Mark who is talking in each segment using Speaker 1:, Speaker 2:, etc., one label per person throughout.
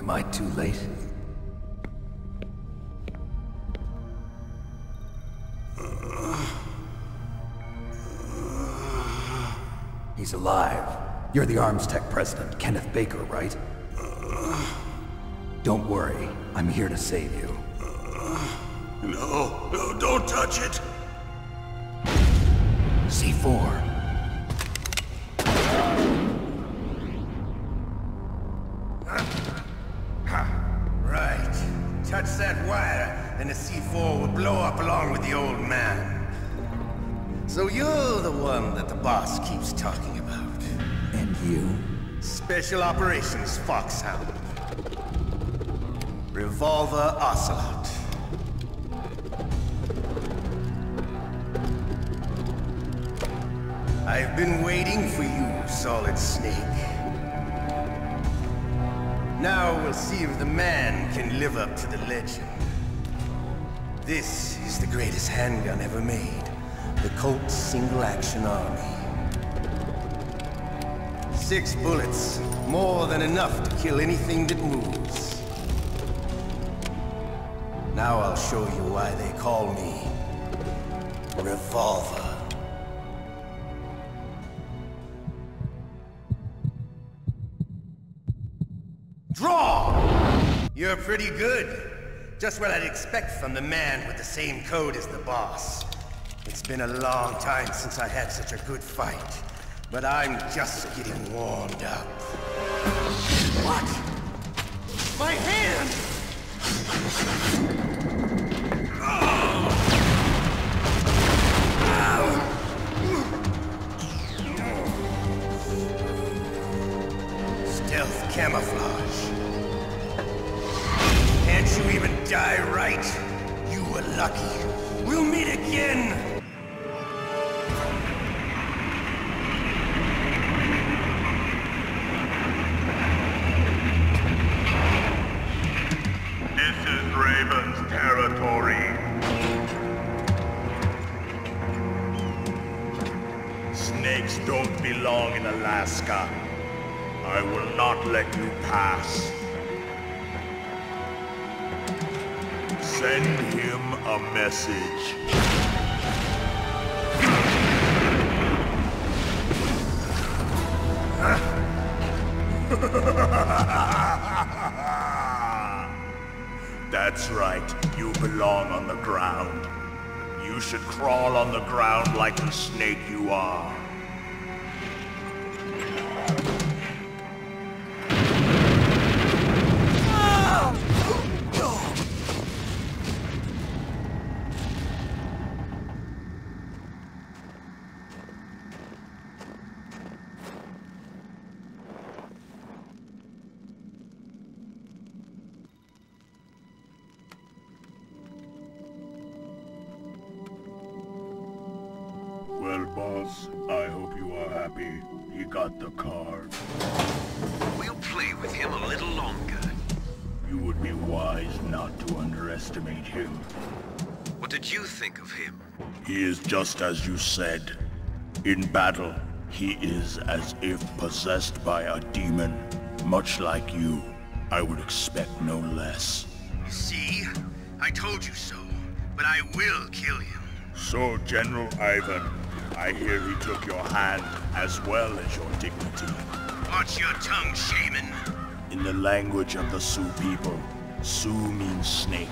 Speaker 1: Am I too late? He's alive. You're the Arms Tech president, Kenneth Baker, right? Don't worry. I'm here to save you.
Speaker 2: No, don't touch it!
Speaker 1: C4.
Speaker 3: Right. Touch that wire, and the C4 will blow up along with the old man. So you're the one that the boss keeps talking about.
Speaker 1: And you?
Speaker 3: Special Operations Foxhound. Revolver Ocelot. I've been waiting for you, Solid Snake. Now we'll see if the man can live up to the legend. This is the greatest handgun ever made. The Colt Single Action Army. 6 bullets, more than enough to kill anything that moves. Now I'll show you why they call me Revolver. Draw! You're pretty good. Just what I'd expect from the man with the same code as the boss. It's been a long time since I had such a good fight, but I'm just getting warmed up. What? My hand! Stealth camouflage. Can't you even die right? You were lucky. We'll meet again!
Speaker 2: This is Raven's territory. Snakes don't belong in Alaska. I will not let you pass. Send him a message. That's right, you belong on the ground. You should crawl on the ground like the snake you are. Well, boss, I hope you are happy. He got the card.
Speaker 4: We'll play with him a little longer.
Speaker 2: You would be wise not to underestimate him.
Speaker 4: What did you think of him?
Speaker 2: He is just as you said. In battle, he is as if possessed by a demon. Much like you, I would expect no less.
Speaker 3: See? I told you so, but I will kill him.
Speaker 2: So, General Ivan, I hear he took your hand as well as your dignity.
Speaker 3: Watch your tongue, shaman.
Speaker 2: In the language of the Sioux people, Sioux means snake.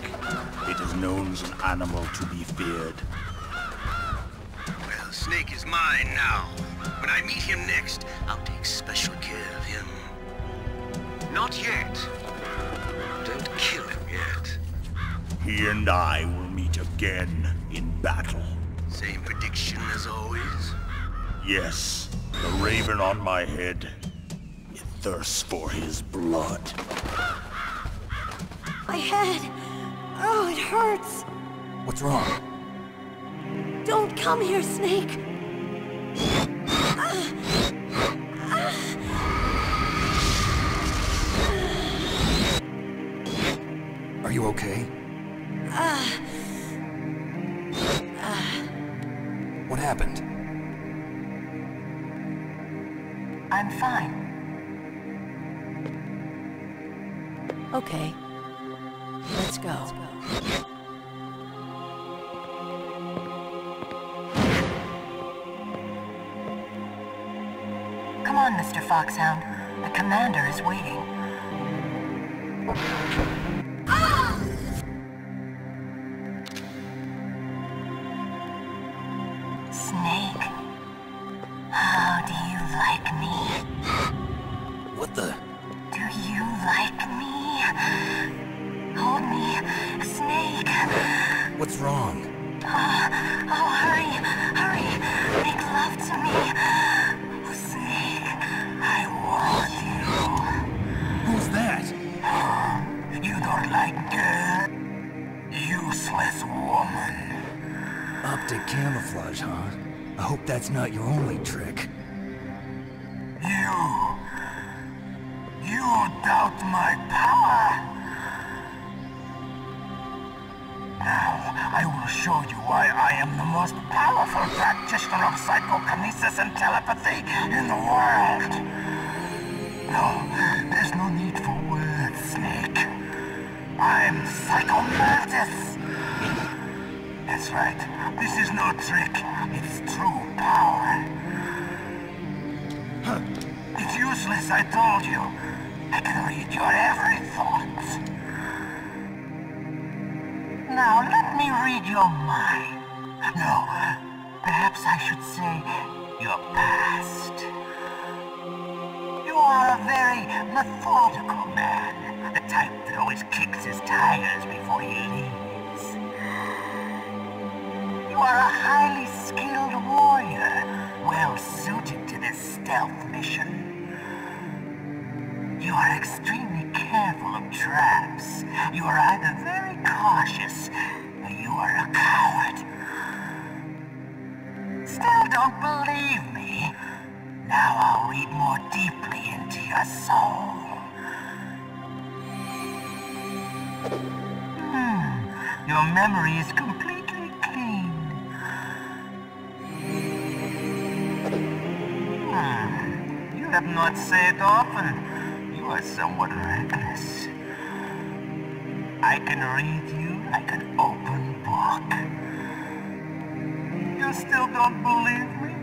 Speaker 2: It is known as an animal to be feared.
Speaker 3: Well, Snake is mine now. When I meet him next, I'll take special care of him.
Speaker 4: Not yet. Don't kill him yet.
Speaker 2: He and I will meet again in battle.
Speaker 3: Same prediction as always?
Speaker 2: Yes, the raven on my head. It thirsts for his blood.
Speaker 5: My head! Oh, it hurts!
Speaker 1: What's wrong?
Speaker 5: Don't come here, Snake!
Speaker 1: Are you okay? What happened?
Speaker 6: I'm fine.
Speaker 5: Okay. Let's go.
Speaker 6: Come on, Mr. Foxhound. The commander is waiting. Snake, how do you like me?
Speaker 1: What the?
Speaker 6: Do you like me? Hold me, Snake.
Speaker 1: What's wrong?
Speaker 6: Oh, hurry, hurry. Make love to me. Oh, Snake, I want you.
Speaker 1: Who's that?
Speaker 6: You don't like girl? Useless woman.
Speaker 1: Optic camouflage, huh? I hope that's not your only trick.
Speaker 6: You doubt my power? Now, I will show you why I am the most powerful practitioner of psychokinesis and telepathy in the world. No, there's no need for words, Snake. I'm Psychomantis. That's right. This is no trick. It's true power. It's useless, I told you. I can read your every thought. Now, let me read your mind. No, perhaps I should say your past. You are a very methodical man. The type that always kicks his tires before he leaves. You are a highly skilled warrior, well suited to this stealth mission. You are extremely careful of traps. You are either very cautious, or you are a coward. Still don't believe me? Now I'll read more deeply into your soul. Your memory is completely clean. You have not said often. You are somewhat reckless. I can read you like an open book. You still don't believe me?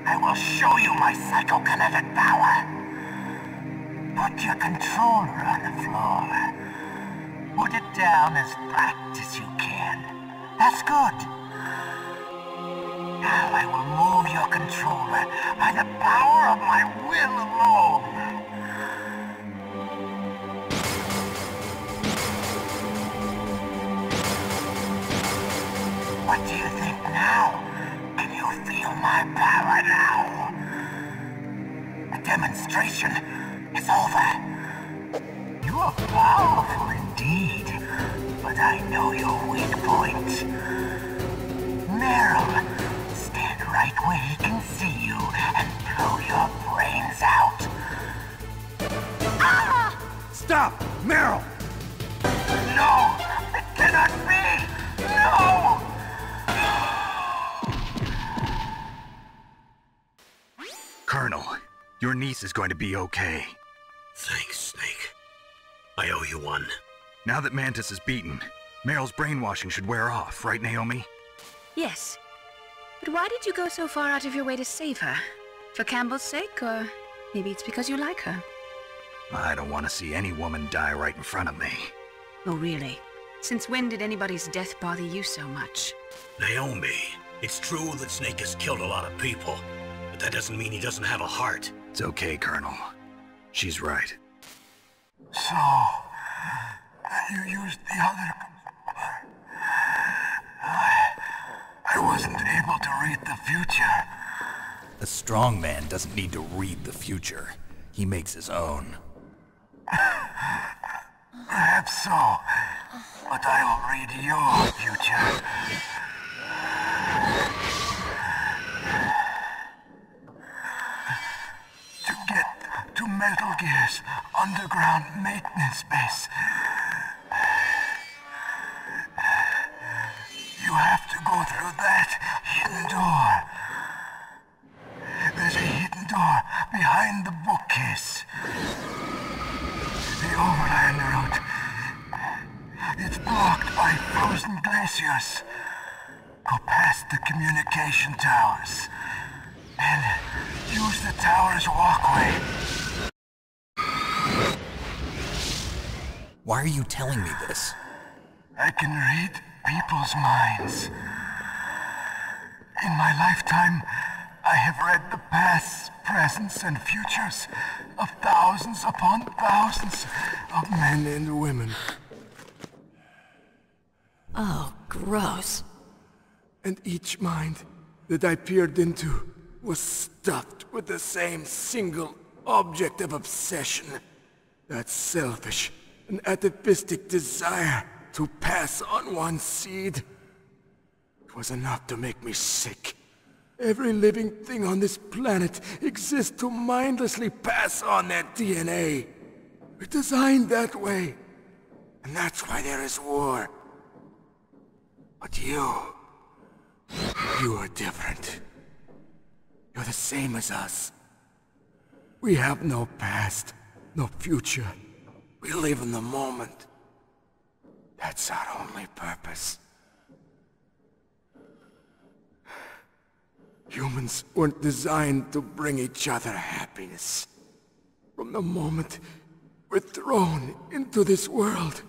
Speaker 6: I will show you my psychokinetic power. Put your controller on the floor. Put it down as flat as you can. That's good. Now I will move your controller by the power of my will alone. What do you think now? Can you feel my power now? The demonstration is over. You are powerful indeed, but I know your weak point. Meryl, stand right where he can see you and blow your brains out. Ah!
Speaker 1: Stop! Meryl!
Speaker 6: No! It cannot be! No!
Speaker 7: Colonel, your niece is going to be okay.
Speaker 8: Thanks, Snake. I owe you one.
Speaker 7: Now that Mantis is beaten, Meryl's brainwashing should wear off, right, Naomi?
Speaker 9: Yes. But why did you go so far out of your way to save her? For Campbell's sake, or maybe it's because you like her?
Speaker 7: I don't want to see any woman die right in front of me.
Speaker 9: Oh, really? Since when did anybody's death bother you so much?
Speaker 8: Naomi, it's true that Snake has killed a lot of people, but that doesn't mean he doesn't have a heart.
Speaker 7: It's okay, Colonel. She's right.
Speaker 6: So, you used the other... I wasn't able to read the future.
Speaker 1: A strong man doesn't need to read the future. He makes his own.
Speaker 6: Perhaps so, but I'll read your future. To get to Metal Gear's underground maintenance base, you have to go through that hidden door. There's a hidden door behind the bookcase. The overland route by frozen glaciers. Go past the communication towers. And use the tower's walkway.
Speaker 1: Why are you telling me this?
Speaker 6: I can read people's minds. In my lifetime, I have read the pasts, presents, and futures of thousands upon thousands of men and women.
Speaker 5: Oh, gross.
Speaker 6: And each mind that I peered into was stuffed with the same single object of obsession. That selfish and atavistic desire to pass on one seed. It was enough to make me sick. Every living thing on this planet exists to mindlessly pass on their DNA. We're designed that way. And that's why there is war. But you are different. You're the same as us. We have no past, no future. We live in the moment. That's our only purpose. Humans weren't designed to bring each other happiness. From the moment we're thrown into this world,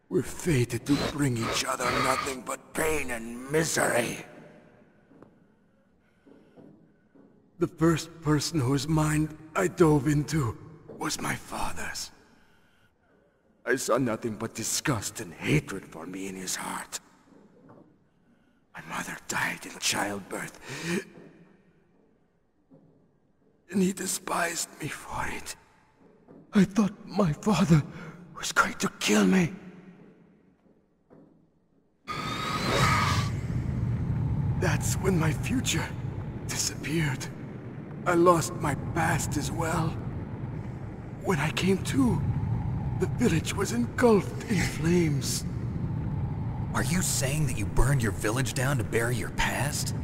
Speaker 6: we're fated to bring each other nothing but pain and misery. The first person whose mind I dove into was my father's. I saw nothing but disgust and hatred for me in his heart. My mother died in childbirth, and he despised me for it. I thought my father was going to kill me. That's when my future disappeared. I lost my past as well. When I came to, the village was engulfed in flames.
Speaker 1: Are you saying that you burned your village down to bury your past?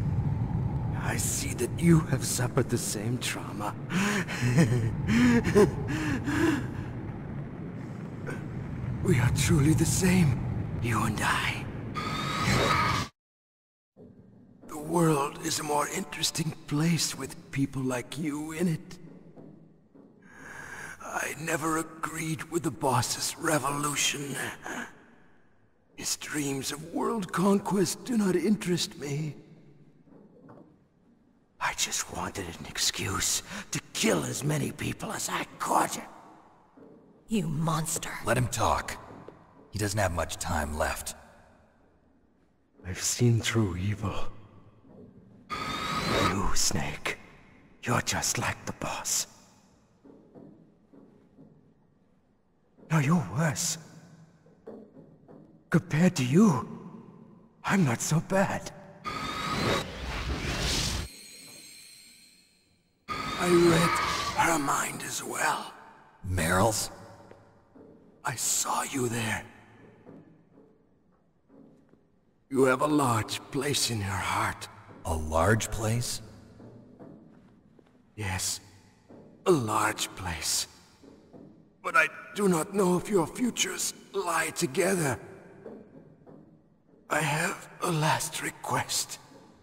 Speaker 6: I see that you have suffered the same trauma. We are truly the same, you and I. The world is a more interesting place with people like you in it. I never agreed with the boss's revolution. His dreams of world conquest do not interest me. I just wanted an excuse to kill as many people as I could.
Speaker 5: You monster.
Speaker 1: Let him talk. He doesn't have much time left.
Speaker 6: I've seen through evil. You, Snake, you're just like the boss. No, you're worse. Compared to you, I'm not so bad. I read her mind as well.
Speaker 1: Meryl's?
Speaker 6: I saw you there. You have a large place in her heart.
Speaker 1: A large place?
Speaker 6: Yes, a large place. But I do not know if your futures lie together. I have a last request.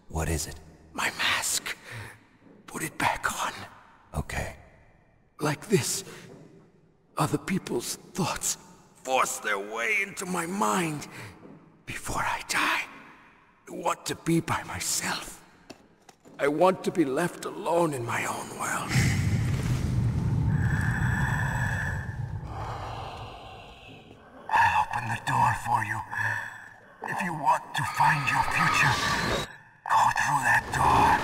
Speaker 1: What is it?
Speaker 6: My mask. Put it back on.
Speaker 1: Okay.
Speaker 6: Like this, other people's thoughts force their way into my mind. Before I die, I want to be by myself. I want to be left alone in my own world. I'll open the door for you. If you want to find your future, go through that door.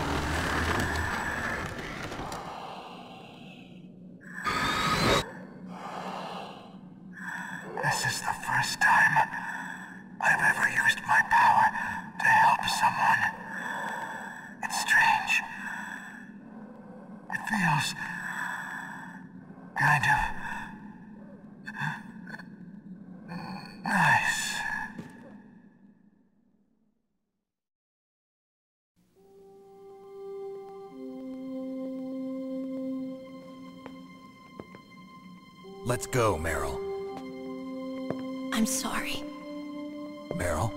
Speaker 6: This is the first time I've ever used my power to help someone. It's strange. It feels kind of nice.
Speaker 1: Let's go, Meryl.
Speaker 5: I'm I'm sorry.
Speaker 1: Meryl?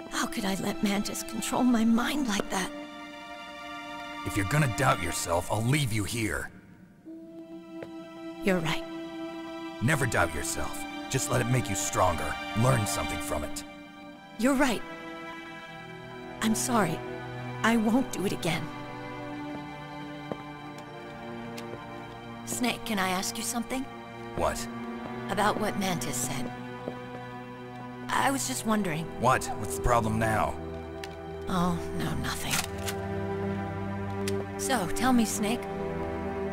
Speaker 5: How could I let Mantis control my mind like that?
Speaker 1: If you're gonna doubt yourself, I'll leave you here.
Speaker 5: You're right.
Speaker 1: Never doubt yourself. Just let it make you stronger. Learn something from it.
Speaker 5: You're right. I'm sorry. I won't do it again. Snake, can I ask you something?
Speaker 1: What?
Speaker 5: About what Mantis said. I was just wondering.
Speaker 1: What? What's the problem now?
Speaker 5: Oh, no, nothing. So, tell me, Snake.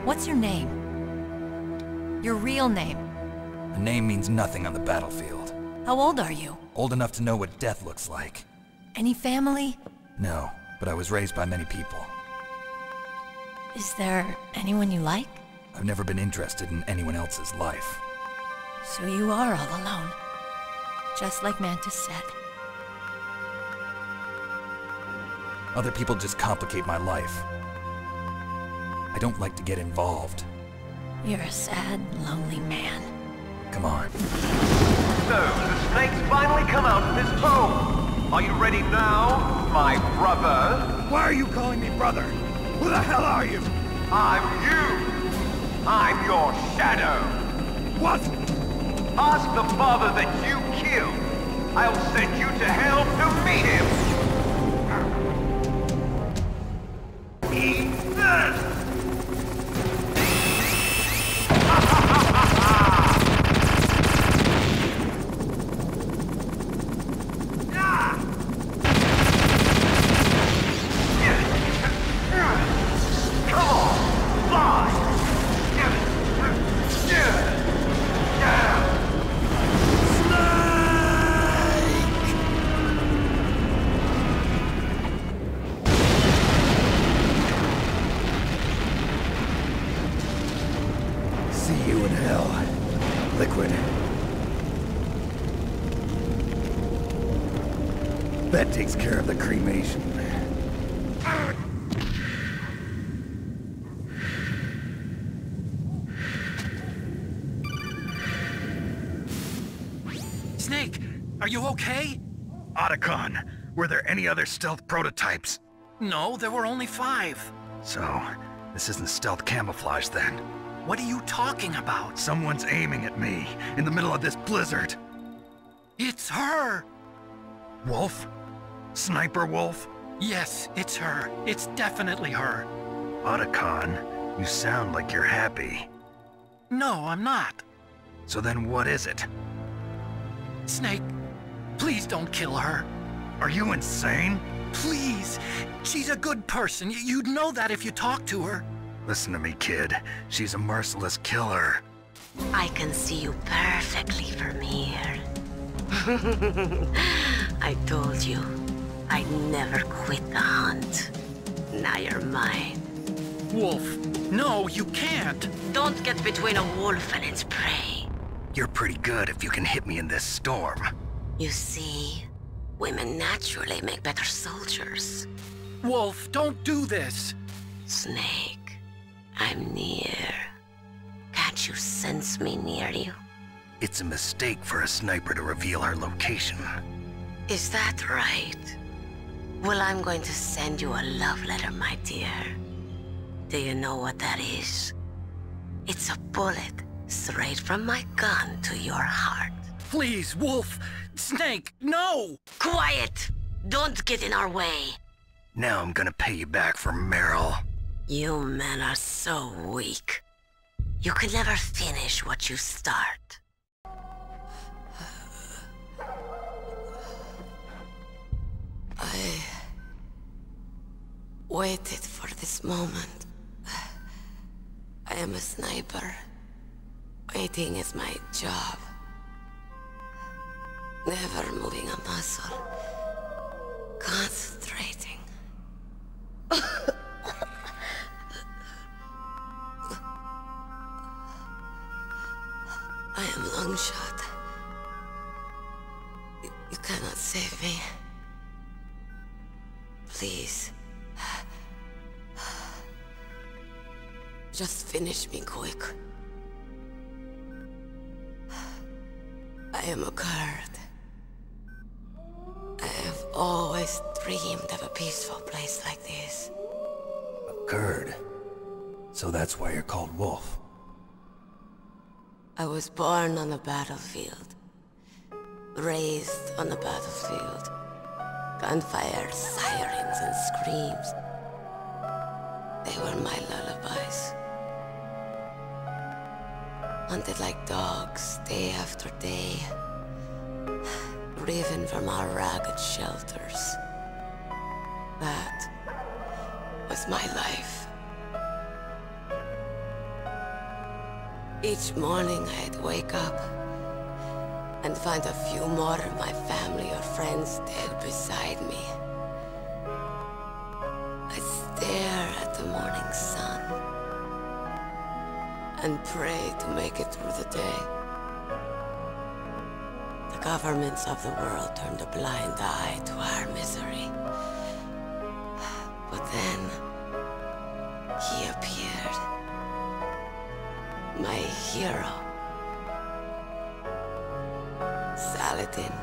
Speaker 5: What's your name? Your real name?
Speaker 1: A name means nothing on the battlefield.
Speaker 5: How old are you?
Speaker 1: Old enough to know what death looks like.
Speaker 5: Any family?
Speaker 1: No, but I was raised by many people.
Speaker 5: Is there anyone you like?
Speaker 1: I've never been interested in anyone else's life.
Speaker 5: So you are all alone. Just like Mantis said.
Speaker 1: Other people just complicate my life. I don't like to get involved.
Speaker 5: You're a sad, lonely man.
Speaker 1: Come on.
Speaker 4: So, the snake's finally come out of his home. Are you ready now, my brother?
Speaker 3: Why are you calling me brother? Who the hell are you?
Speaker 4: I'm you. I'm your shadow.
Speaker 3: What?
Speaker 4: Ask the father that you killed. I'll send you to hell to meet him. Eat this!
Speaker 1: See you in hell, Liquid. That takes care of the cremation.
Speaker 8: Snake, are you okay?
Speaker 7: Otacon, were there any other stealth prototypes?
Speaker 8: No, there were only 5.
Speaker 7: So, this isn't stealth camouflage then.
Speaker 8: What are you talking about?
Speaker 7: Someone's aiming at me, in the middle of this blizzard.
Speaker 8: It's her!
Speaker 7: Wolf? Sniper Wolf?
Speaker 8: Yes, it's her. It's definitely her.
Speaker 7: Otacon, you sound like you're happy.
Speaker 8: No, I'm not.
Speaker 7: So then what is it?
Speaker 8: Snake, please don't kill her.
Speaker 7: Are you insane?
Speaker 8: Please! She's a good person. You'd know that if you talked to her.
Speaker 7: Listen to me, kid. She's a merciless killer.
Speaker 10: I can see you perfectly from here. I told you, I'd never quit the hunt. Now you're mine.
Speaker 8: Wolf, no, you can't.
Speaker 10: Don't get between a wolf and its prey.
Speaker 7: You're pretty good if you can hit me in this storm.
Speaker 10: You see, women naturally make better soldiers.
Speaker 8: Wolf, don't do this.
Speaker 10: Snake, I'm near. Can't you sense me near you?
Speaker 7: It's a mistake for a sniper to reveal her location.
Speaker 10: Is that right? Well, I'm going to send you a love letter, my dear. Do you know what that is? It's a bullet straight from my gun to your heart.
Speaker 8: Please, Wolf! Snake, no!
Speaker 10: Quiet! Don't get in our way.
Speaker 7: Now I'm gonna pay you back for Meryl.
Speaker 10: You men are so weak. You can never finish what you start. I waited for this moment. I am a sniper. Waiting is my job. Never moving a muscle. Concentrating. I am Longshot. You cannot save me. Please. Just finish me quick. I am a Kurd. I have always dreamed of a peaceful place like this.
Speaker 1: A Kurd? So that's why you're called Wolf.
Speaker 10: I was born on the battlefield. Raised on the battlefield. Gunfire, sirens, and screams. They were my lullabies. Hunted like dogs, day after day. Driven from our ragged shelters. That was my life. Each morning I'd wake up and find a few more of my family or friends dead beside me. I'd stare at the morning sun and pray to make it through the day. The governments of the world turned a blind eye to our misery. But then, he appeared. My hero. Saladin.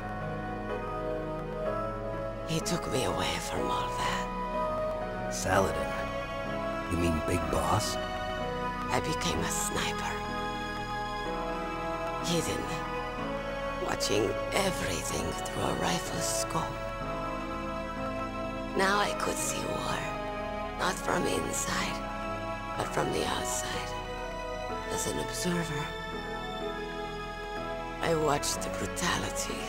Speaker 10: He took me away from all that.
Speaker 1: Saladin? You mean Big Boss?
Speaker 10: I became a sniper. Hidden. Watching everything through a rifle's scope. Now I could see war. Not from inside, but from the outside. As an observer. I watched the brutality,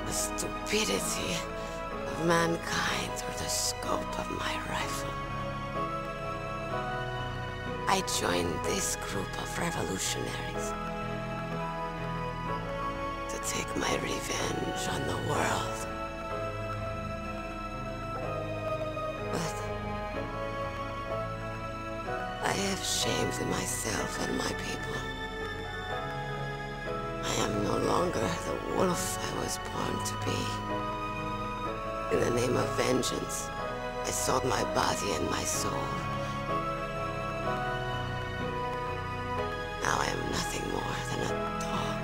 Speaker 10: the stupidity of mankind through the scope of my rifle. I joined this group of revolutionaries to take my revenge on the world. But I have shamed myself and my people. I am no longer the wolf I was born to be. In the name of vengeance, I sold my body and my soul. Now I am nothing more than a dog.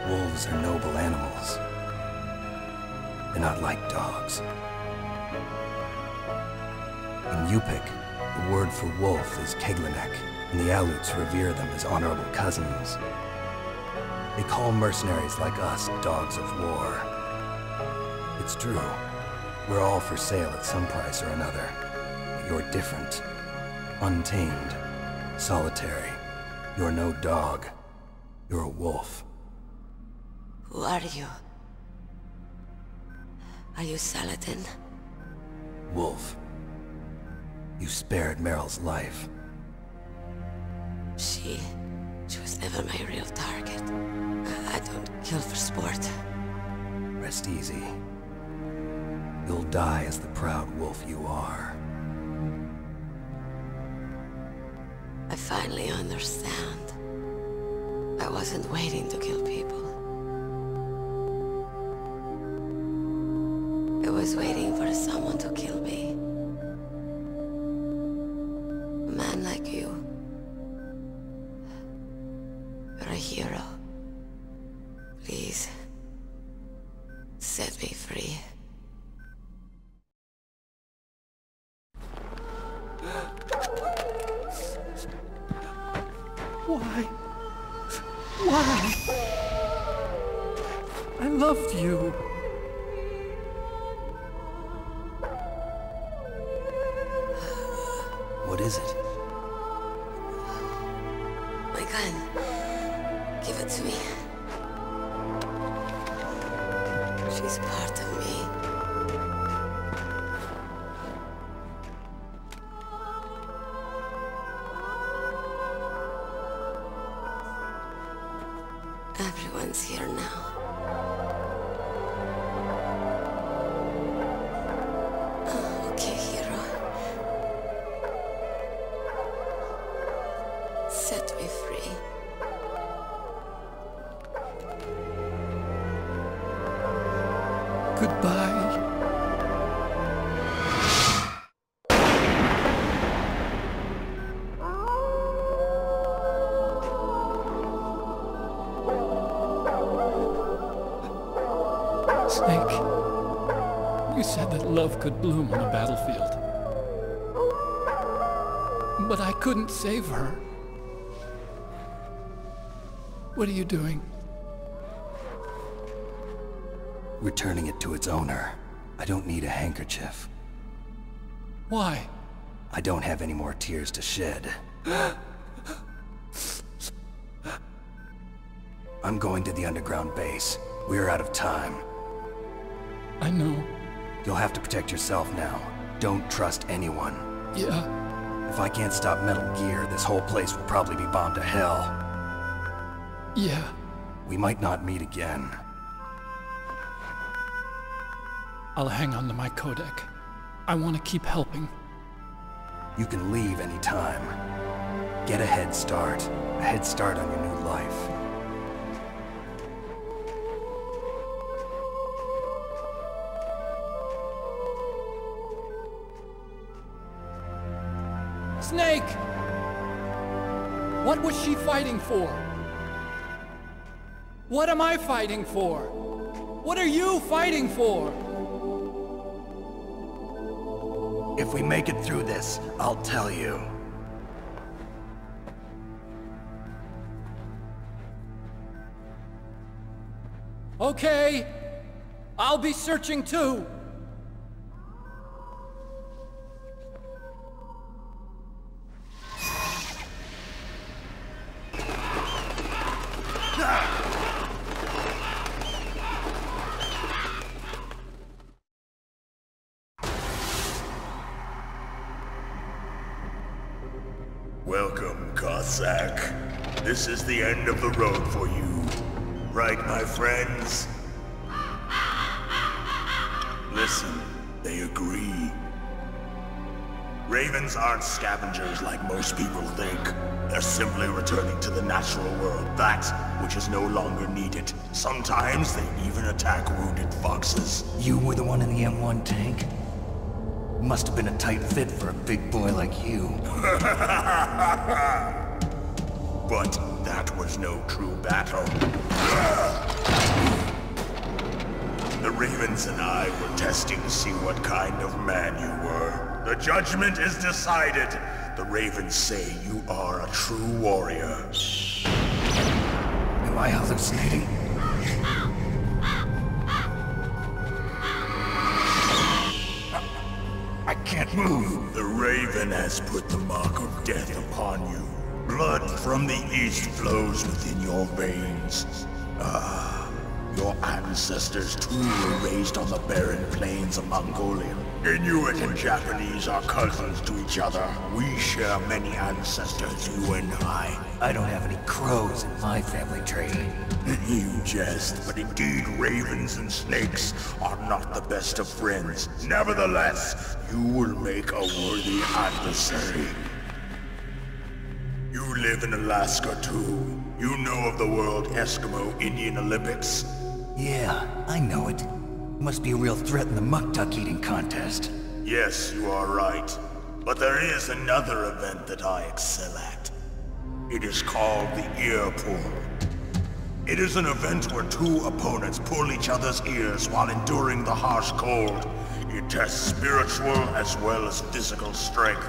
Speaker 1: Wolves are noble animals. They're not like dogs. In Yupik, the word for wolf is Keglenek, and the Aleuts revere them as honorable cousins. They call mercenaries like us dogs of war. It's true. We're all for sale at some price or another. But you're different. Untamed. Solitary. You're no dog. You're a wolf.
Speaker 10: Who are you? Are you Saladin?
Speaker 1: Wolf. You spared Meryl's life.
Speaker 10: She was never my real target. I don't kill for sport.
Speaker 1: Rest easy. You'll die as the proud wolf you are.
Speaker 10: I finally understand. I wasn't waiting to kill people. I was waiting for someone to kill me. A man like you. You're a hero. Please, set me free.
Speaker 1: Why? Why? I loved you. What is it?
Speaker 10: My gun. Give it to me. She's part of me. Everyone's here now. Okay, hero. Set me free.
Speaker 1: Goodbye.
Speaker 11: Snake, you said that love could bloom on a battlefield. But I couldn't save her. What are you doing?
Speaker 1: Returning it to its owner. I don't need a handkerchief.
Speaker 11: Why?
Speaker 1: I don't have any more tears to shed. I'm going to the underground base. We're out of time.
Speaker 11: I know.
Speaker 1: You'll have to protect yourself now. Don't trust anyone.
Speaker 11: Yeah.
Speaker 1: If I can't stop Metal Gear, this whole place will probably be bombed to hell.
Speaker 11: Yeah.
Speaker 1: We might not meet again.
Speaker 11: I'll hang on to my codec. I want to keep helping.
Speaker 1: You can leave anytime. Get a head start. A head start on your new life.
Speaker 11: Snake! What was she fighting for? What am I fighting for? What are you fighting for?
Speaker 1: If we make it through this, I'll tell you.
Speaker 11: Okay. I'll be searching too.
Speaker 2: Welcome, Cossack. This is the end of the road for you. Right, my friends? Listen, they agree. Ravens aren't scavengers like most people think. They're simply returning to the natural world, that which is no longer needed. Sometimes they even attack wounded foxes.
Speaker 1: You were the one in the M1 tank? Must have been a tight fit for a big boy like you.
Speaker 2: But that was no true battle. The Ravens and I were testing to see what kind of man you were. The judgment is decided. The Ravens say you are a true warrior.
Speaker 1: Am I hallucinating? I can't move.
Speaker 2: The Raven has put the mark of death upon you. Blood from the east flows within your veins. Your ancestors too were raised on the barren plains of Mongolia. Inuit and Japanese are cousins to each other. We share many ancestors, you and I.
Speaker 1: I don't have any crows in my family tree.
Speaker 2: You jest, but indeed ravens and snakes are not the best of friends. Nevertheless, you will make a worthy adversary. You live in Alaska too. You know of the World Eskimo Indian Olympics?
Speaker 1: Yeah, I know it. Must be a real threat in the muck-duck eating contest.
Speaker 2: Yes, you are right. But there is another event that I excel at. It is called the ear pull. It is an event where two opponents pull each other's ears while enduring the harsh cold. It tests spiritual as well as physical strength.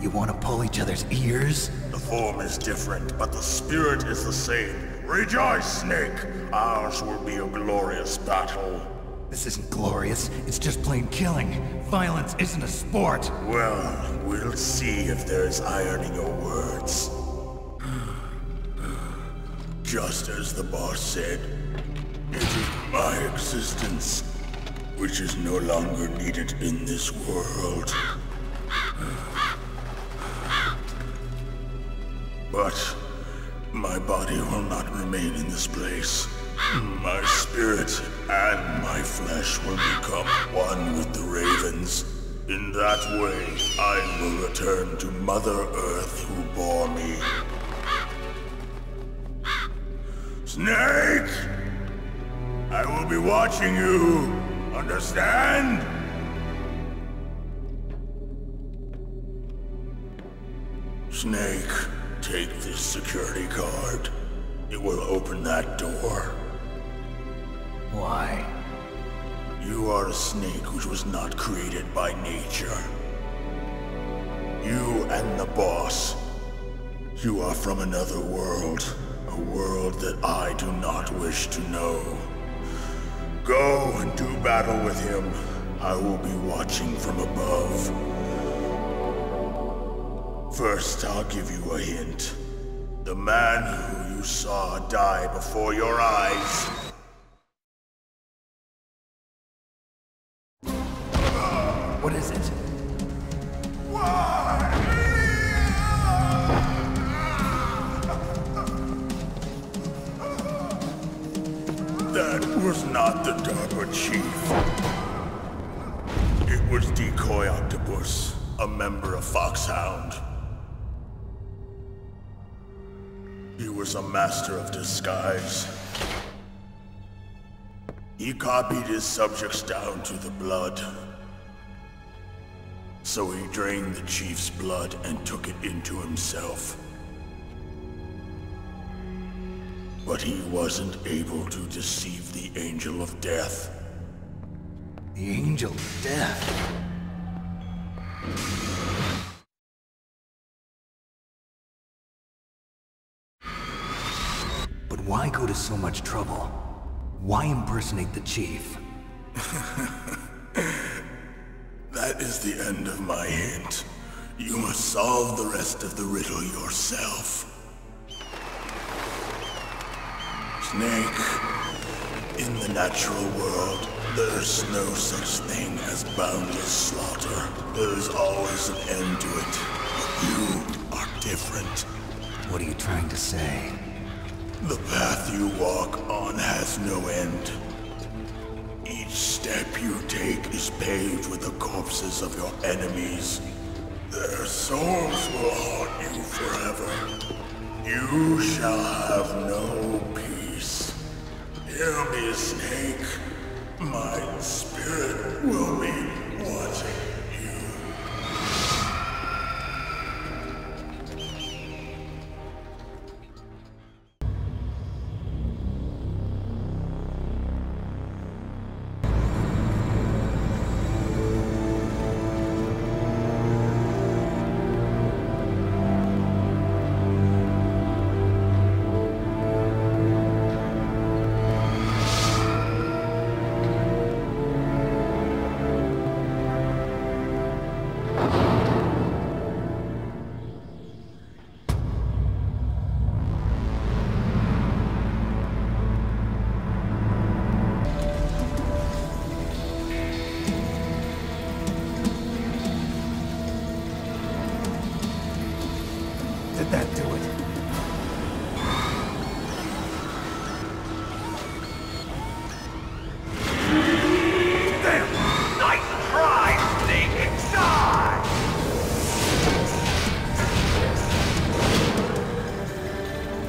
Speaker 1: You want to pull each other's ears?
Speaker 2: The form is different, but the spirit is the same. Rejoice, Snake! Ours will be a glorious battle.
Speaker 1: This isn't glorious, it's just plain killing. Violence isn't a sport.
Speaker 2: Well, we'll see if there's iron in your words. Just as the boss said, it is my existence, which is no longer needed in this world. But my body will not remain in this place. My spirit and my flesh will become one with the ravens. In that way, I will return to Mother Earth who bore me. Snake! I will be watching you. Understand? Snake, take this security card. It will open that door.
Speaker 1: Why?
Speaker 2: You are a snake which was not created by nature. You and the boss. You are from another world. A world that I do not wish to know. Go and do battle with him. I will be watching from above. First, I'll give you a hint. The man who you saw die before your eyes.
Speaker 1: What is it?
Speaker 2: That was not the Darker Chief. It was Decoy Octopus, a member of HOUND. He was a master of disguise. He copied his subjects down to the blood. So he drained the Chief's blood and took it into himself. But he wasn't able to deceive the Angel of Death.
Speaker 1: The Angel of Death? But why go to so much trouble? Why impersonate the Chief?
Speaker 2: That is the end of my hint. You must solve the rest of the riddle yourself. Snake, in the natural world, there's no such thing as boundless slaughter. There's always an end to it. But you are different.
Speaker 1: What are you trying to say?
Speaker 2: The path you walk on has no end. Each step you take is paved with the corpses of your enemies. Their souls will haunt you forever. You shall have no peace. Hear me, Snake. My spirit will be watching you.
Speaker 1: Did that do it?
Speaker 4: Damn! Nice try, Snake! Die!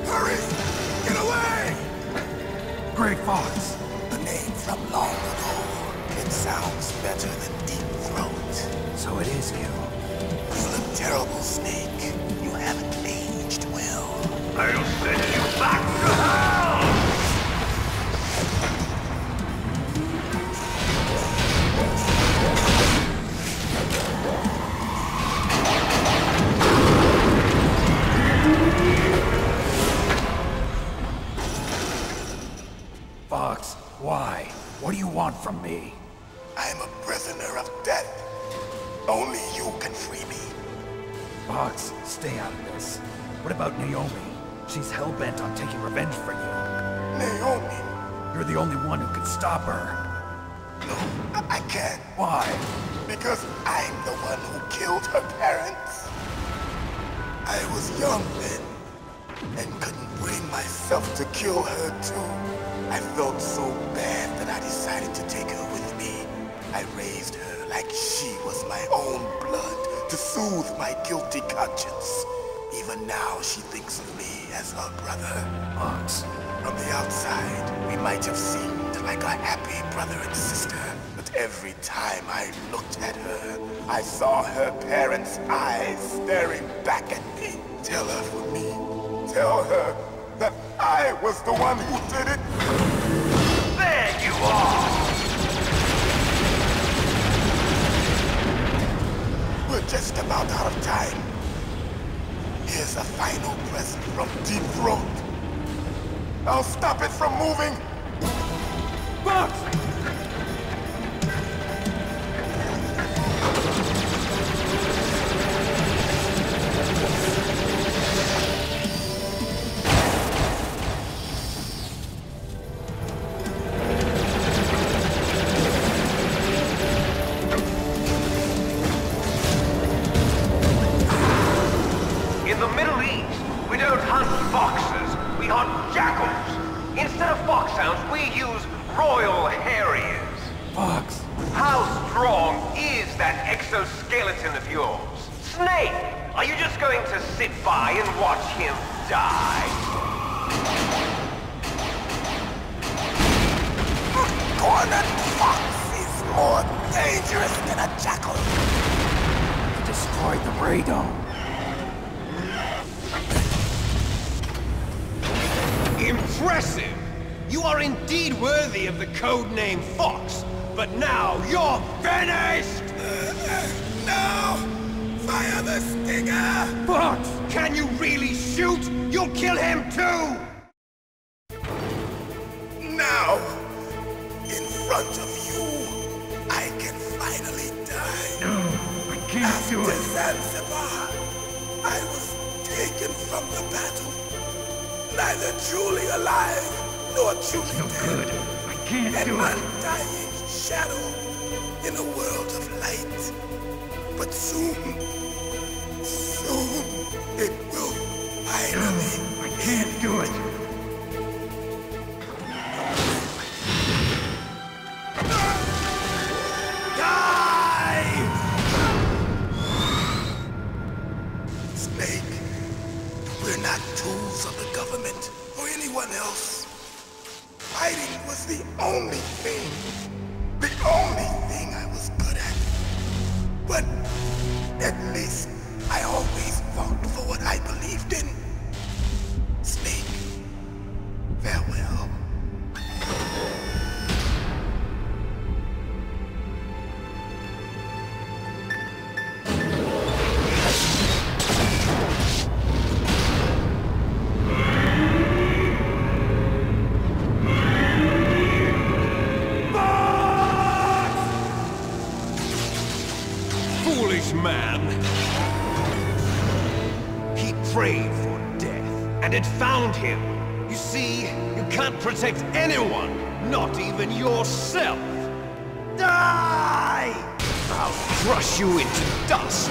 Speaker 2: Hurry! Get away!
Speaker 1: Grey Fox!
Speaker 6: The name from long ago. It sounds better than Deep Throat.
Speaker 1: So it is you.
Speaker 6: You look terrible, Snake. You haven't aged well.
Speaker 4: I'll send you back to hell!
Speaker 1: Fox, why? What do you want from me?
Speaker 6: I'm a prisoner of death. Only you can free me.
Speaker 1: Fox, stay out of this. What about Naomi? She's hell-bent on taking revenge for you.
Speaker 6: Naomi?
Speaker 1: You're the only one who can stop her.
Speaker 6: No, I can't.
Speaker 1: Why?
Speaker 6: Because I'm the one who killed her parents. I was young then, and couldn't bring myself to kill her too. I felt so bad that I decided to take her with me. I raised her like she was my own blood to soothe my guilty conscience. Even now, she thinks of me as her brother.
Speaker 1: Fox.
Speaker 6: From the outside, we might have seemed like a happy brother and sister, but every time I looked at her, I saw her parents' eyes staring back at me. Tell her for me. Tell her that I was the one who did it.
Speaker 4: There you are!
Speaker 6: about out of time. Here's a final present from Deep Throat. I'll stop it from moving.
Speaker 3: Fox!
Speaker 4: In the Middle East, we don't hunt foxes, we hunt jackals. Instead of foxhounds, we use royal harriers.
Speaker 3: Fox!
Speaker 4: How strong is that exoskeleton of yours? Snake, are you just going to sit by and watch him die?
Speaker 6: A cornered fox is more dangerous than a jackal.
Speaker 3: He destroyed the radome.
Speaker 12: Impressive! You are indeed worthy of the codename Fox, but now you're finished!
Speaker 6: No! Fire the stinger!
Speaker 12: Fox! Can you really shoot? You'll kill him too!
Speaker 6: Now, in front of you, I can finally die.
Speaker 12: No, I can't do
Speaker 6: After
Speaker 12: it.
Speaker 6: Zanzibar, I was taken from the battle. Neither truly alive, nor truly dead.
Speaker 12: Good. I can't do it.
Speaker 6: Undying shadow in a world of light. But soon it will finally
Speaker 12: I can't do it.
Speaker 6: Snake, we're not tools of the government or anyone else. Fighting was the only thing I was good at. But at least I always fought for what I believed in. Snake, farewell.
Speaker 12: Foolish man. He prayed for death, and it found him. You see, you can't protect anyone, not even yourself. Die! I'll crush you into dust.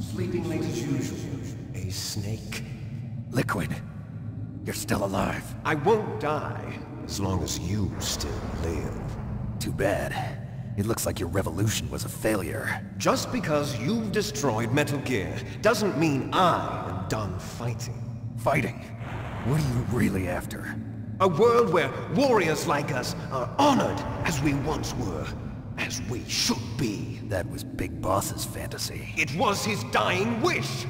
Speaker 3: Sleeping late as usual. A snake. Liquid. You're still alive.
Speaker 12: I won't die as long as you still live.
Speaker 1: Too bad. It looks like your revolution was a failure.
Speaker 12: Just because you've destroyed Metal Gear doesn't mean I am done fighting.
Speaker 1: Fighting? What are you really after?
Speaker 12: A world where warriors like us are honored as we once were, as we should be.
Speaker 1: That was Big Boss's fantasy.
Speaker 12: It was his dying wish.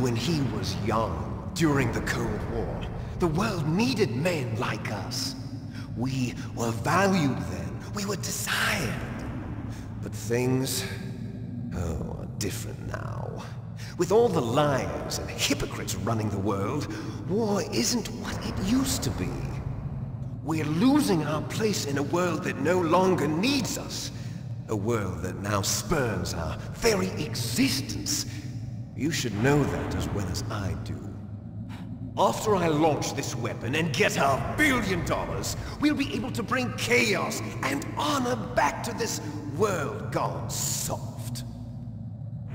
Speaker 12: When he was young, during the Cold War, the world needed men like us. We were valued then. We were desired. But things, are different now. With all the liars and hypocrites running the world, war isn't what it used to be. We're losing our place in a world that no longer needs us. A world that now spurns our very existence. You should know that as well as I do. After I launch this weapon and get $1 billion, we'll be able to bring chaos and honor back to this world gone soft.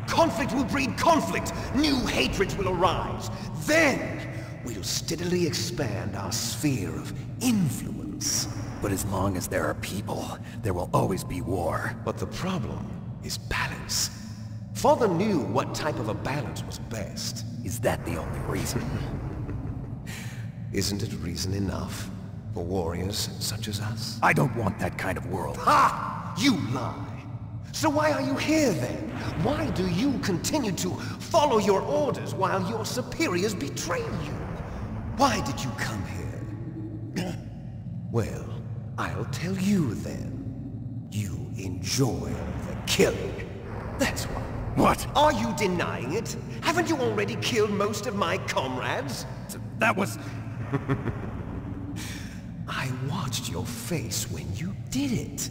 Speaker 12: Conflict will breed conflict. New hatreds will arise. Then, we'll steadily expand our sphere of influence.
Speaker 1: But as long as there are people, there will always be war.
Speaker 12: But the problem is balance. Father knew what type of a balance was best.
Speaker 1: Is that the only reason?
Speaker 12: Isn't it reason enough for warriors such as us?
Speaker 1: I don't want that kind of world.
Speaker 12: Ha! You lie! So why are you here then? Why do you continue to follow your orders while your superiors betray you? Why did you come here? Well, I'll tell you then. You enjoy the killing. That's why.
Speaker 1: What?
Speaker 12: Are you denying it? Haven't you already killed most of my comrades?
Speaker 1: That was...
Speaker 12: I watched your face when you did it.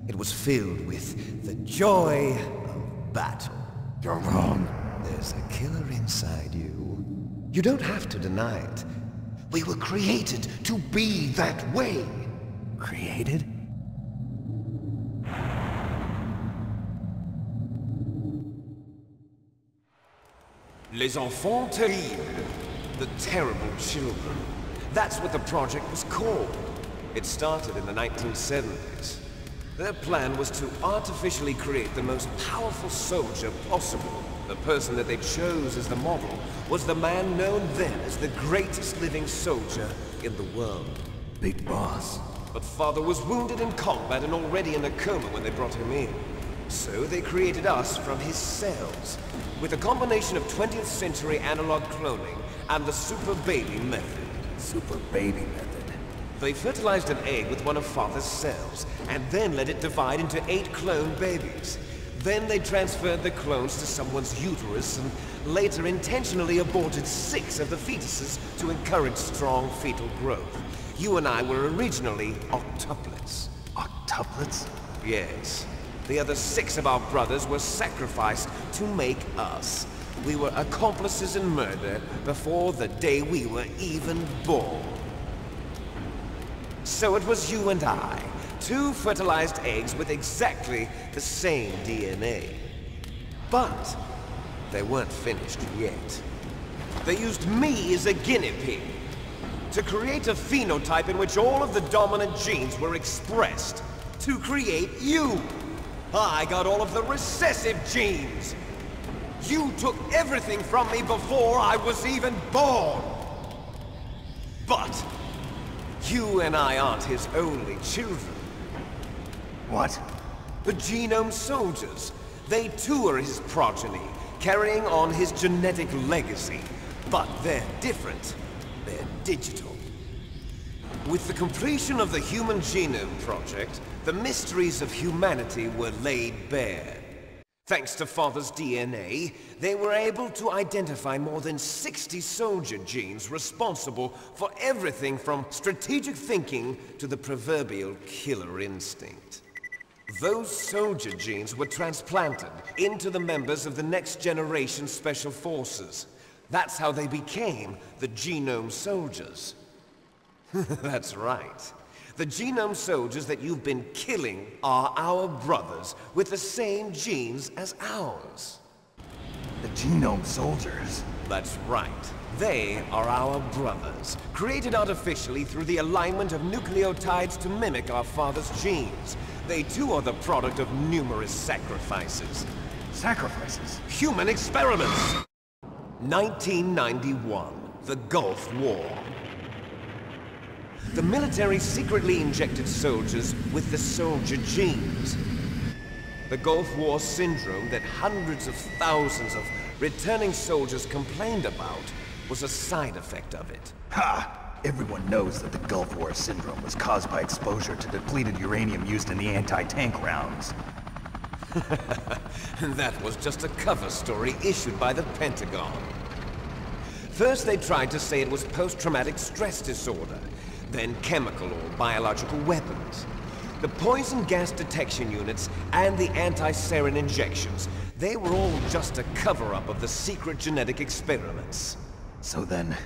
Speaker 12: It was filled with the joy of battle.
Speaker 1: You're wrong.
Speaker 12: There's a killer inside you. You don't have to deny it. We were created to be that way.
Speaker 1: Created?
Speaker 12: Les enfants terribles. The terrible children. That's what the project was called. It started in the 1970s. Their plan was to artificially create the most powerful soldier possible. The person that they chose as the model was the man known then as the greatest living soldier in the world.
Speaker 1: Big Boss.
Speaker 12: But Father was wounded in combat and already in a coma when they brought him in. So they created us from his cells, with a combination of 20th century analog cloning and the super baby method.
Speaker 1: Super baby method?
Speaker 12: They fertilized an egg with one of Father's cells, and then let it divide into 8 clone babies. Then they transferred the clones to someone's uterus, and later intentionally aborted 6 of the fetuses to encourage strong fetal growth. You and I were originally octuplets.
Speaker 1: Octuplets?
Speaker 12: Yes. The other 6 of our brothers were sacrificed to make us. We were accomplices in murder before the day we were even born. So it was you and I, 2 fertilized eggs with exactly the same DNA. But they weren't finished yet. They used me as a guinea pig to create a phenotype in which all of the dominant genes were expressed to create you. I got all of the recessive genes. You took everything from me before I was even born. But you and I aren't his only children.
Speaker 1: What?
Speaker 12: The Genome Soldiers. They too are his progeny, carrying on his genetic legacy. But they're different. They're digital. With the completion of the Human Genome Project, the mysteries of humanity were laid bare. Thanks to Father's DNA, they were able to identify more than 60 soldier genes responsible for everything from strategic thinking to the proverbial killer instinct. Those soldier genes were transplanted into the members of the next generation Special Forces. That's how they became the Genome Soldiers. That's right. The Genome Soldiers that you've been killing are our brothers with the same genes as ours.
Speaker 1: The Genome Soldiers?
Speaker 12: That's right. They are our brothers, created artificially through the alignment of nucleotides to mimic our father's genes. They too are the product of numerous sacrifices.
Speaker 1: Sacrifices?
Speaker 12: Human experiments! 1991, the Gulf War. The military secretly injected soldiers with the soldier genes. The Gulf War syndrome that hundreds of thousands of returning soldiers complained about was a side effect of it.
Speaker 1: Ha! Everyone knows that the Gulf War syndrome was caused by exposure to depleted uranium used in the anti-tank rounds.
Speaker 12: That was just a cover story issued by the Pentagon. First they tried to say it was post-traumatic stress disorder, then chemical or biological weapons. The poison gas detection units and the anti-sarin injections, They were all just a cover-up of the secret genetic experiments.
Speaker 1: So then,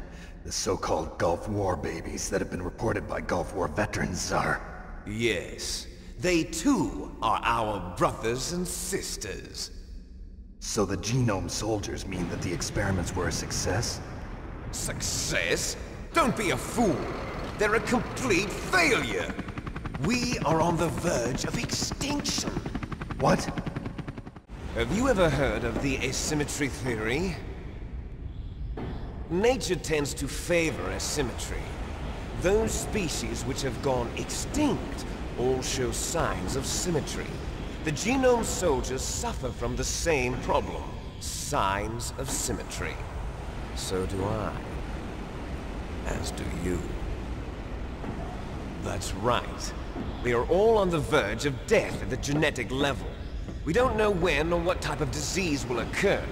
Speaker 1: the so-called Gulf War babies that have been reported by Gulf War veterans are...
Speaker 12: Yes. They too are our brothers and sisters.
Speaker 1: So the genome soldiers mean that the experiments were a success?
Speaker 12: Success? Don't be a fool! They're a complete failure! We are on the verge of extinction.
Speaker 1: What?
Speaker 12: Have you ever heard of the asymmetry theory? Nature tends to favor asymmetry. Those species which have gone extinct all show signs of symmetry. The genome soldiers suffer from the same problem. Signs of symmetry. So do I. As do you. That's right. We are all on the verge of death at the genetic level. We don't know when or what type of disease will occur.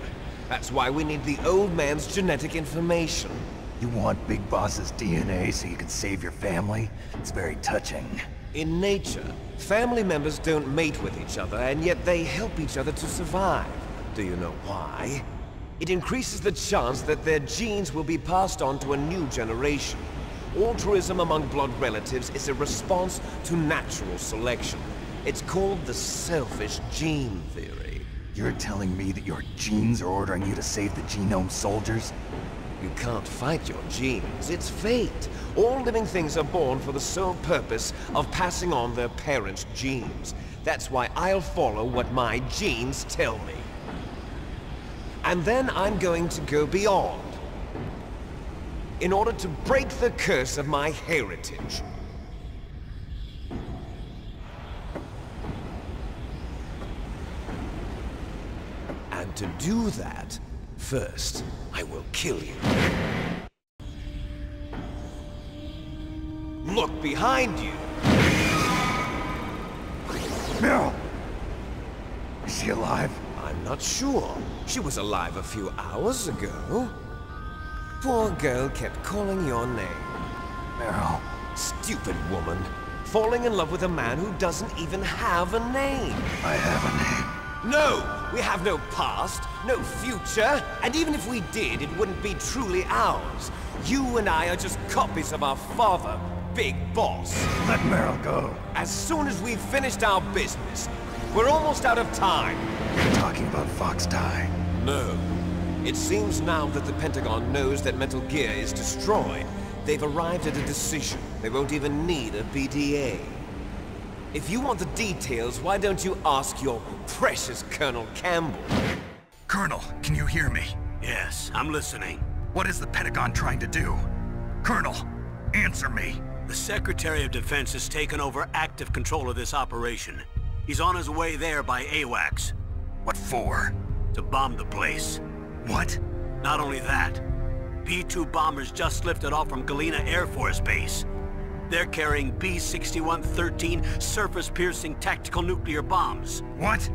Speaker 12: That's why we need the old man's genetic information.
Speaker 1: You want Big Boss's DNA so you can save your family? It's very touching.
Speaker 12: In nature, family members don't mate with each other, and yet they help each other to survive. Do you know why? It increases the chance that their genes will be passed on to a new generation. Altruism among blood relatives is a response to natural selection. It's called the selfish gene theory.
Speaker 1: You're telling me that your genes are ordering you to save the genome soldiers?
Speaker 12: You can't fight your genes. It's fate. All living things are born for the sole purpose of passing on their parents' genes. That's why I'll follow what my genes tell me. And then I'm going to go beyond. In order to break the curse of my heritage. And to do that, first, I will kill you. Look behind you!
Speaker 1: Meryl! Is she alive?
Speaker 12: I'm not sure. She was alive a few hours ago. Poor girl kept calling your name.
Speaker 1: Meryl.
Speaker 12: Stupid woman. Falling in love with a man who doesn't even have a name.
Speaker 1: I have a name.
Speaker 12: No! We have no past, no future, and even if we did, it wouldn't be truly ours. You and I are just copies of our father, Big Boss.
Speaker 1: Let Meryl go.
Speaker 12: As soon as we've finished our business, we're almost out of time.
Speaker 1: You're talking about Fox Die.
Speaker 12: No. It seems now that the Pentagon knows that Metal Gear is destroyed. They've arrived at a decision. They won't even need a BDA. If you want the details, why don't you ask your precious Colonel Campbell?
Speaker 7: Colonel, can you hear me?
Speaker 8: Yes, I'm listening.
Speaker 7: What is the Pentagon trying to do? Colonel, answer me.
Speaker 8: The Secretary of Defense has taken over active control of this operation. He's on his way there by AWACS.
Speaker 7: What for?
Speaker 8: To bomb the place.
Speaker 7: What?
Speaker 8: Not only that, P-2 bombers just lifted off from Galena Air Force Base. They're carrying B-6113 surface-piercing tactical nuclear bombs.
Speaker 7: What?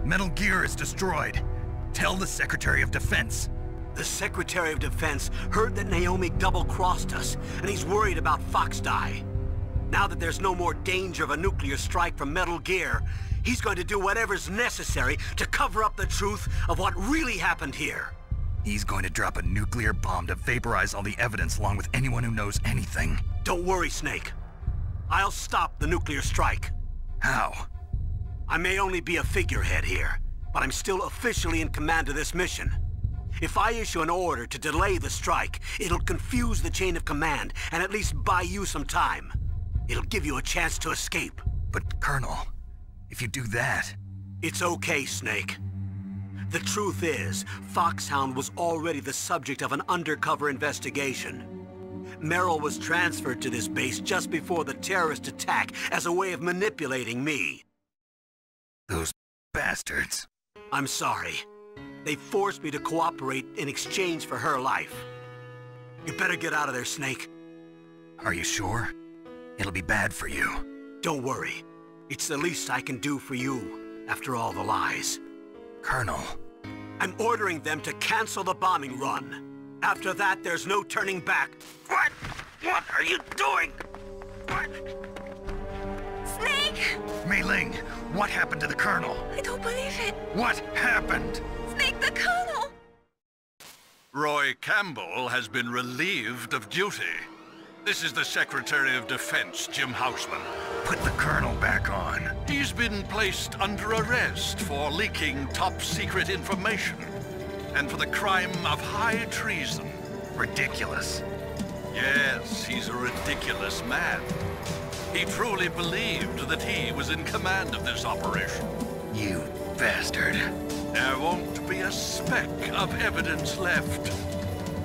Speaker 7: Metal Gear is destroyed. Tell the Secretary of Defense.
Speaker 8: The Secretary of Defense heard that Naomi double-crossed us, and he's worried about Fox Die. Now that there's no more danger of a nuclear strike from Metal Gear, he's going to do whatever's necessary to cover up the truth of what really happened here.
Speaker 7: He's going to drop a nuclear bomb to vaporize all the evidence along with anyone who knows anything.
Speaker 8: Don't worry, Snake. I'll stop the nuclear strike.
Speaker 7: How?
Speaker 8: I may only be a figurehead here, but I'm still officially in command of this mission. If I issue an order to delay the strike, it'll confuse the chain of command and at least buy you some time. It'll give you a chance to escape.
Speaker 7: But, Colonel, if you do that...
Speaker 8: It's okay, Snake. The truth is, Foxhound was already the subject of an undercover investigation. Meryl was transferred to this base just before the terrorist attack as a way of manipulating me.
Speaker 7: Those bastards.
Speaker 8: I'm sorry. They forced me to cooperate in exchange for her life. You better get out of there, Snake.
Speaker 7: Are you sure? It'll be bad for you.
Speaker 8: Don't worry. It's the least I can do for you, after all the lies.
Speaker 7: Colonel.
Speaker 8: I'm ordering them to cancel the bombing run. After that, there's no turning back. What? What are you doing? What?
Speaker 9: Snake!
Speaker 7: Mei Ling, what happened to the Colonel?
Speaker 9: I don't believe it.
Speaker 7: What happened?
Speaker 9: Snake, the Colonel!
Speaker 2: Roy Campbell has been relieved of duty. This is the Secretary of Defense, Jim Houseman.
Speaker 7: Put the Colonel back on.
Speaker 2: He's been placed under arrest for leaking top-secret information and for the crime of high treason.
Speaker 7: Ridiculous.
Speaker 2: Yes, he's a ridiculous man. He truly believed that he was in command of this operation.
Speaker 7: You bastard.
Speaker 2: There won't be a speck of evidence left.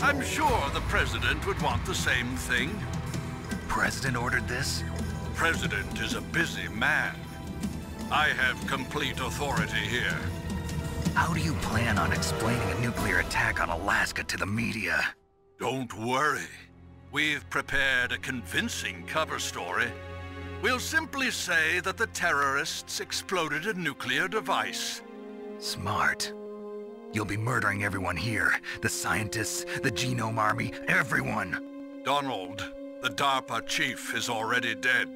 Speaker 2: I'm sure the President would want the same thing.
Speaker 7: President ordered this?
Speaker 2: President is a busy man. I have complete authority here.
Speaker 7: How do you plan on explaining a nuclear attack on Alaska to the media?
Speaker 2: Don't worry. We've prepared a convincing cover story. We'll simply say that the terrorists exploded a nuclear device.
Speaker 7: Smart. You'll be murdering everyone here. The scientists, the Genome Army, everyone.
Speaker 2: Donald, the DARPA chief, is already dead.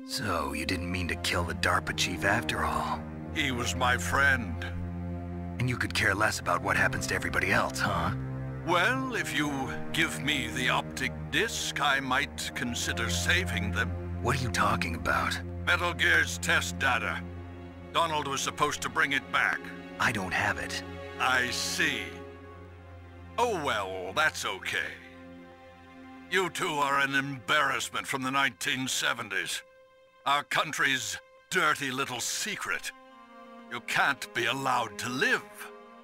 Speaker 7: So, you didn't mean to kill the DARPA chief after all?
Speaker 2: He was my friend.
Speaker 7: And you could care less about what happens to everybody else, huh?
Speaker 2: Well, if you give me the optic disc, I might consider saving them.
Speaker 7: What are you talking about?
Speaker 2: Metal Gear's test data. Donald was supposed to bring it back.
Speaker 7: I don't have it.
Speaker 2: I see. Oh well, that's okay. You two are an embarrassment from the 1970s. Our country's dirty little secret. You can't be allowed to live.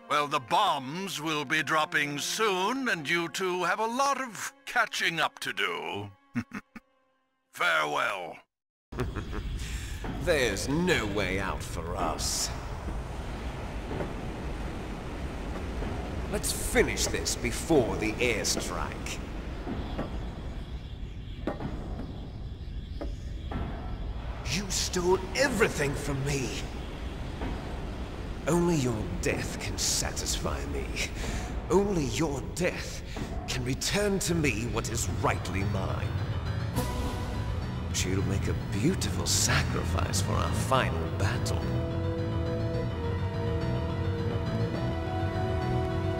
Speaker 2: Well, the bombs will be dropping soon, and you two have a lot of catching up to do. Farewell.
Speaker 12: There's no way out for us. Let's finish this before the airstrike. You stole everything from me. Only your death can satisfy me. Only your death can return to me what is rightly mine. She'll make a beautiful sacrifice for our final battle.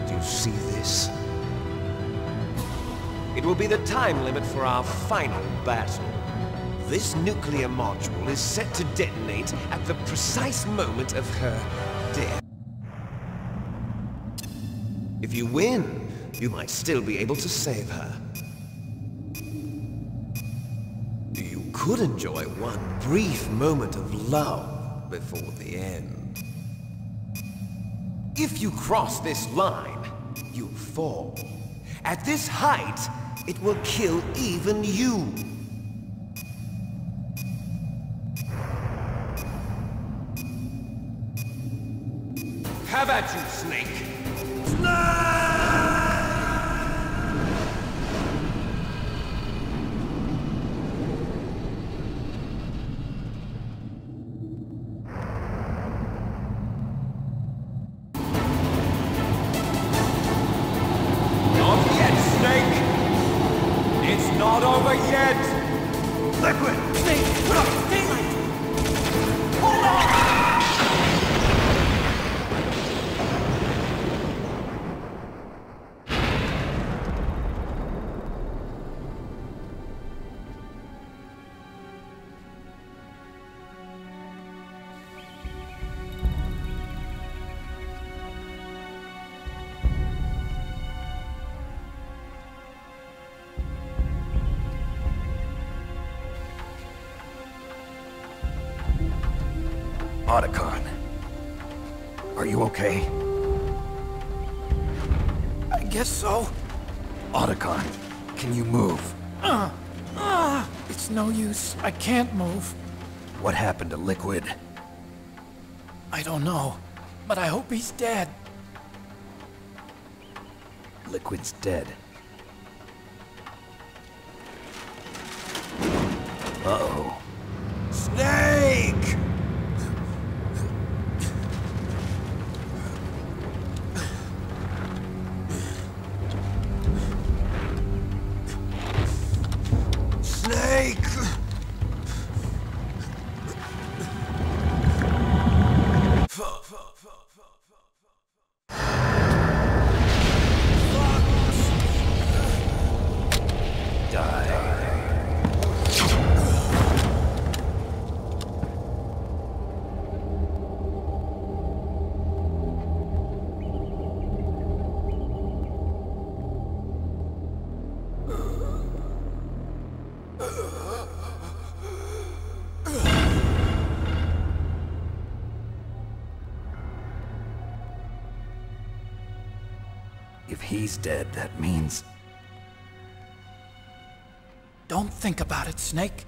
Speaker 12: Do you see this? It will be the time limit for our final battle. This nuclear module is set to detonate at the precise moment of her death. If you win, you might still be able to save her. You could enjoy one brief moment of love before the end. If you cross this line, you'll fall. At this height, it will kill even you. Have at you, Snake! Not yet, Snake! It's not over yet! Liquid! Snake! Daylight! Hold on!
Speaker 1: Otacon. Are you okay?
Speaker 11: I guess so.
Speaker 1: Otacon, can you move?
Speaker 11: It's no use. I can't move.
Speaker 1: What happened to Liquid?
Speaker 11: I don't know, but I hope he's dead.
Speaker 1: Liquid's dead. Uh-oh.
Speaker 12: Snake! Snake!
Speaker 1: If he's dead, that means...
Speaker 11: Don't think about it, Snake.